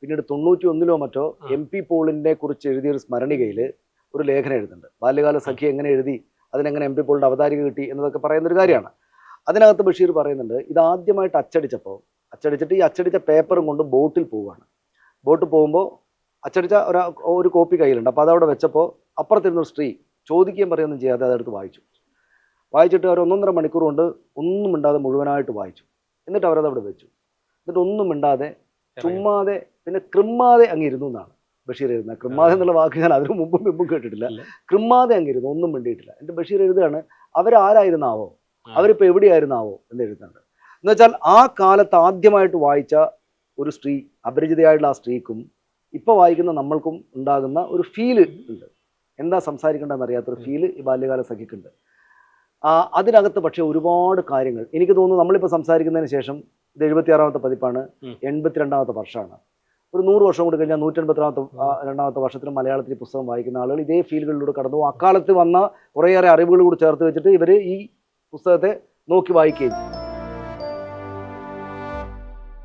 പിന്നീട് 91-ലോ മറ്റോ MP പോളിനെ കുറിച്ച് എഴുതിയൊരു സ്മരണികയിൽ ഒരു ലേഖനം എഴുതുന്നുണ്ട്. ബാല്യകാല സഖി എങ്ങനെ എഴുതി, അതിനെങ്ങനെ MP പോളിന്റെ അവതാരിക കിട്ടി എന്നതൊക്കെ പറയുന്നൊരു കാര്യമാണ്. അതിനകത്ത് ബഷീർ പറയുന്നുണ്ട്, ഇതാദ്യമായിട്ട് അച്ചടിച്ചിട്ട് ഈ അച്ചടിച്ച പേപ്പറും കൊണ്ട് ബോട്ടിൽ പോവുകയാണ്. ബോട്ടിൽ പോകുമ്പോൾ അച്ചടിച്ച ഒരു കോപ്പി കയ്യിലുണ്ട്. അപ്പോൾ അതവിടെ വെച്ചപ്പോൾ അപ്പുറത്തിരുന്നൊരു സ്ത്രീ ചോദിക്കുകയും പറയുകയൊന്നും ചെയ്യാതെ അതെടുത്ത് വായിച്ചിട്ട് അവർ 1.5 മണിക്കൂർ കൊണ്ട് ഒന്നും മിണ്ടാതെ മുഴുവനായിട്ട് വായിച്ചു. എന്നിട്ട് അവരത് അവിടെ വെച്ചു. എന്നിട്ട് ഒന്നും മിണ്ടാതെ ചുമ്മാതെ പിന്നെ കൃമ്മാതെ അങ്ങിരുന്നു എന്നാണ് ബഷീർ എഴുതുന്നത്. കൃമ്മാതെ എന്നുള്ള വാക്ക് ഞാൻ അതിന് മുമ്പും കേട്ടിട്ടില്ല. കൃമ്മാതെ അങ്ങിരുന്നു, ഒന്നും മിണ്ടിയിട്ടില്ല. എൻ്റെ ബഷീർ എഴുതുകയാണ്, അവരാരായിരുന്നാവോ, അവരിപ്പോൾ എവിടെയായിരുന്നാവോ എന്ന് എഴുതുന്നുണ്ട്. എന്ന് വെച്ചാൽ ആ കാലത്ത് ആദ്യമായിട്ട് വായിച്ച ഒരു സ്ത്രീ, അപരിചിതയായിട്ടുള്ള ആ സ്ത്രീക്കും ഇപ്പോൾ വായിക്കുന്ന നമ്മൾക്കും ഉണ്ടാകുന്ന ഒരു ഫീല് ഉണ്ട്. എന്താ സംസാരിക്കേണ്ടതെന്ന് അറിയാത്തൊരു ഫീല് ഈ ബാല്യകാല സഖിക്കുണ്ട്. അതിനകത്ത് പക്ഷേ ഒരുപാട് കാര്യങ്ങൾ എനിക്ക് തോന്നുന്നു നമ്മളിപ്പോൾ സംസാരിക്കുന്നതിന് ശേഷം ഇത് 76-ാമത്തെ പതിപ്പാണ്, 82-ാമത്തെ വർഷമാണ്. ഒരു 100 വർഷം കൂടി കഴിഞ്ഞാൽ 182-ാമത്തെ വർഷത്തിൽ മലയാളത്തിൽ പുസ്തകം വായിക്കുന്ന ആളുകൾ ഇതേ ഫീലുകളിലൂടെ കടന്നു. അക്കാലത്ത് വന്ന കുറേയേറെ അറിവുകൾ കൂടി ചേർത്ത് വെച്ചിട്ട് ഇവർ ഈ പുസ്തകത്തെ നോക്കി വായിക്കുകയും